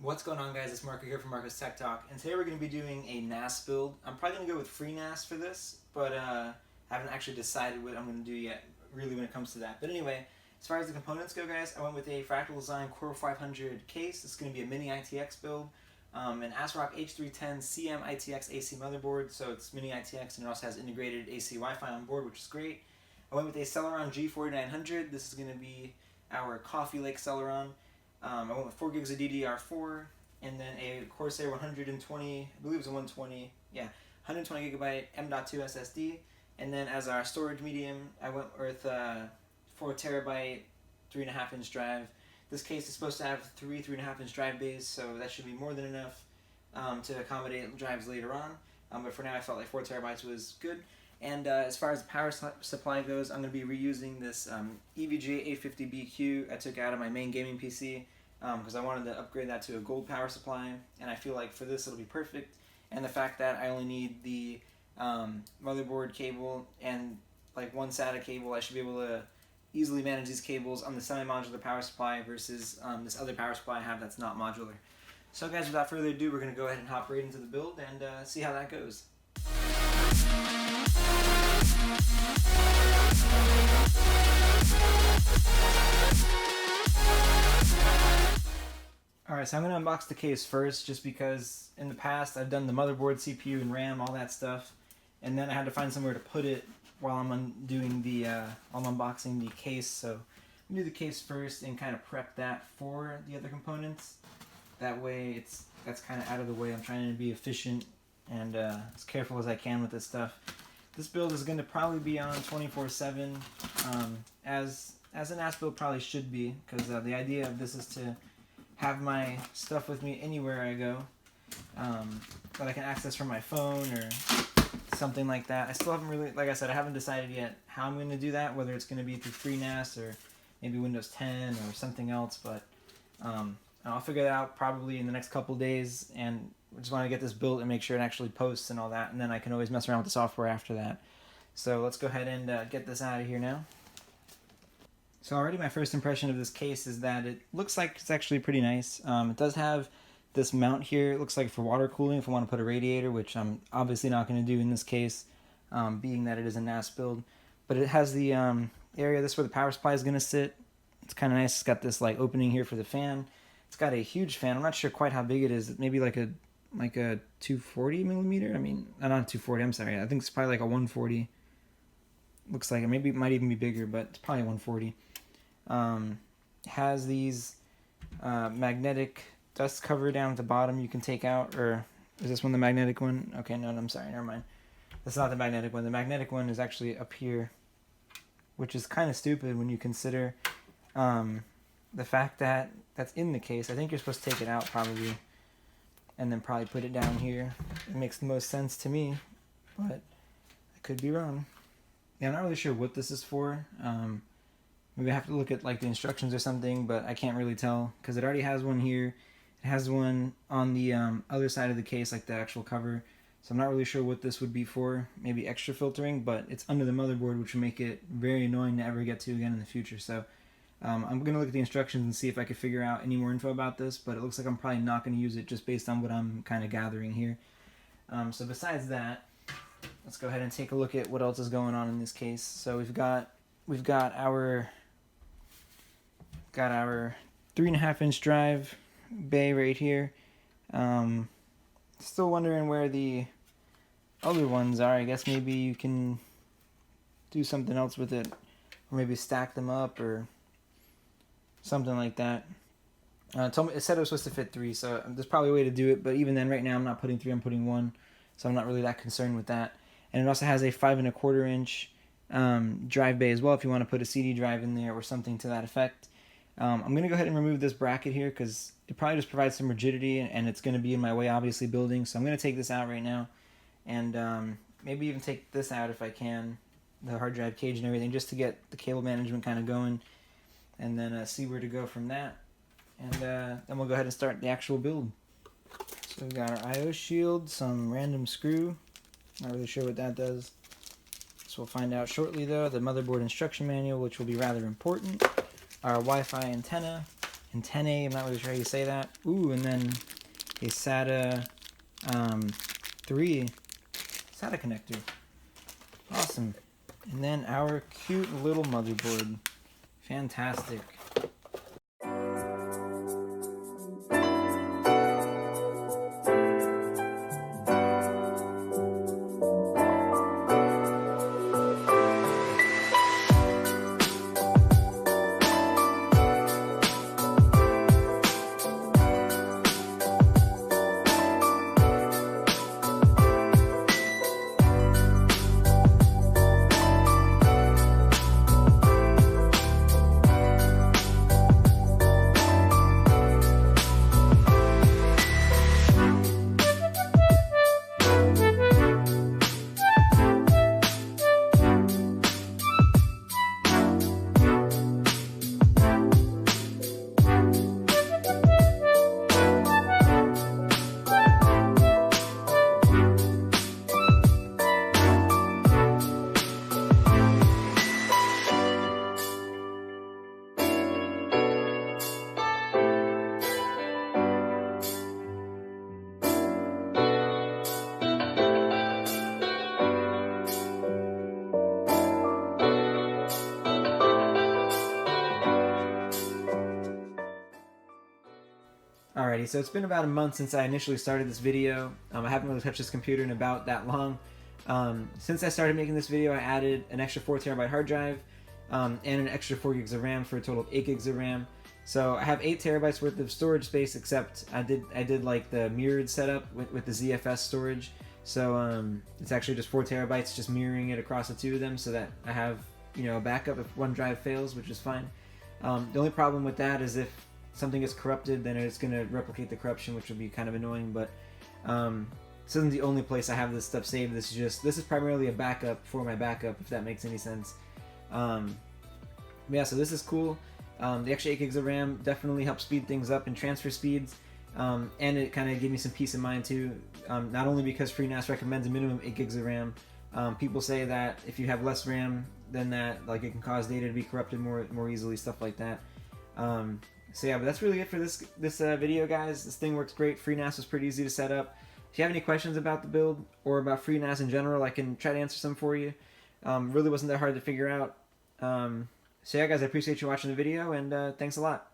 What's going on, guys? It's Marco here from Marco's Tech Talk, and today we're going to be doing a NAS build. I'm probably going to go with FreeNAS for this, but haven't actually decided what I'm going to do yet, really, when it comes to that. But anyway, as far as the components go, guys, I went with a Fractal Design Core 500 case. It's going to be a mini-itx build, an ASRock H310 CM-ITX AC motherboard, so it's mini-itx, and it also has integrated AC Wi-Fi on board, which is great. I went with a Celeron G4900. This is going to be our Coffee Lake Celeron. I went with 4 gigs of DDR4, and then a Corsair 120, I believe it was a 120, yeah, 120 gigabyte M.2 SSD, and then as our storage medium, I went with 4 terabyte, 3.5 inch drive. This case is supposed to have 3.5 inch drive bays, so that should be more than enough to accommodate drives later on. But for now, I felt like 4 terabytes was good. And as far as the power supply goes, I'm going to be reusing this EVGA 850BQ I took out of my main gaming PC because I wanted to upgrade that to a gold power supply, and I feel like for this it'll be perfect. And the fact that I only need the motherboard cable and like one SATA cable, I should be able to easily manage these cables on the semi-modular power supply versus this other power supply I have that's not modular. So guys, without further ado, we're going to go ahead and hop right into the build and see how that goes. Alright, so I'm going to unbox the case first just because in the past I've done the motherboard, CPU, and RAM, all that stuff, and then I had to find somewhere to put it while I'm doing the while I'm unboxing the case. So I'm going to do the case first and kind of prep that for the other components. That way that's kind of out of the way. I'm trying to be efficient and as careful as I can with this stuff. This build is going to probably be on 24/7, as a NAS build probably should be, because the idea of this is to have my stuff with me anywhere I go, that I can access from my phone or something like that. I still haven't really, like I said, I haven't decided yet how I'm going to do that, whether it's going to be through FreeNAS or maybe Windows 10 or something else, but I'll figure it out probably in the next couple days, and I just want to get this built and make sure it actually posts and all that, and then I can always mess around with the software after that. So let's go ahead and get this out of here now. So already my first impression of this case is that it looks like it's actually pretty nice. It does have this mount here. It looks like for water cooling if I want to put a radiator, which I'm obviously not going to do in this case, being that it is a NAS build. But it has the area, this is where the power supply is going to sit. It's kind of nice. It's got this like opening here for the fan. It's got a huge fan. I'm not sure quite how big it is. Maybe like a 240 millimeter. I mean, not a 240. I'm sorry. I think it's probably like a 140. Looks like it. Maybe it might even be bigger, but it's probably 140. Has these magnetic dust cover down at the bottom you can take out, or is this one the magnetic one? Okay, no, I'm sorry, never mind. That's not the magnetic one. The magnetic one is actually up here, which is kind of stupid when you consider the fact that that's in the case. I think you're supposed to take it out probably, and then probably put it down here. It makes the most sense to me, but I could be wrong. Yeah, I'm not really sure what this is for. Maybe I have to look at like the instructions or something, but I can't really tell because it already has one here. It has one on the other side of the case, like the actual cover. So I'm not really sure what this would be for. Maybe extra filtering, but it's under the motherboard, which would make it very annoying to ever get to again in the future. So I'm going to look at the instructions and see if I can figure out any more info about this, but it looks like I'm probably not going to use it just based on what I'm kind of gathering here. So besides that, let's go ahead and take a look at what else is going on in this case. So we've got our 3.5 inch drive bay right here. Still wondering where the other ones are. I guess maybe you can do something else with it, or maybe stack them up or something like that. It said it was supposed to fit 3, so there's probably a way to do it, but even then right now I'm not putting 3, I'm putting 1, so I'm not really that concerned with that. And it also has a 5.25 inch drive bay as well if you want to put a CD drive in there or something to that effect. I'm going to go ahead and remove this bracket here because it probably just provides some rigidity and it's going to be in my way, obviously, building. So I'm going to take this out right now and maybe even take this out if I can, the hard drive cage and everything, just to get the cable management kind of going, and then see where to go from that. And then we'll go ahead and start the actual build. So we've got our I/O shield, some random screw. Not really sure what that does. So we'll find out shortly, though. The motherboard instruction manual, which will be rather important. Our Wi-Fi antenna, antennae, I'm not really sure how you say that. Ooh, and then a SATA 3 SATA connector. Awesome. And then our cute little motherboard. Fantastic. Alrighty, so it's been about a month since I initially started this video. I haven't really touched this computer in about that long. Since I started making this video, I added an extra 4TB hard drive and an extra 4 gigs of RAM for a total of 8 gigs of RAM. So I have 8 terabytes worth of storage space, except I did like the mirrored setup with the ZFS storage. So it's actually just 4 terabytes, just mirroring it across the two of them, so that I have, you know, a backup if one drive fails, which is fine. The only problem with that is if something is corrupted, then it's going to replicate the corruption, which would be kind of annoying. But this isn't the only place I have this stuff saved. This is primarily a backup for my backup, if that makes any sense. Yeah, so this is cool. The extra 8 gigs of RAM definitely helps speed things up in transfer speeds, and it kind of gave me some peace of mind too. Not only because FreeNAS recommends a minimum 8 gigs of RAM. People say that if you have less RAM than that, like, it can cause data to be corrupted more easily, stuff like that. So yeah, but that's really it for this video, guys. This thing works great. FreeNAS was pretty easy to set up. If you have any questions about the build or about FreeNAS in general, I can try to answer some for you. Really wasn't that hard to figure out. So yeah, guys, I appreciate you watching the video, and thanks a lot.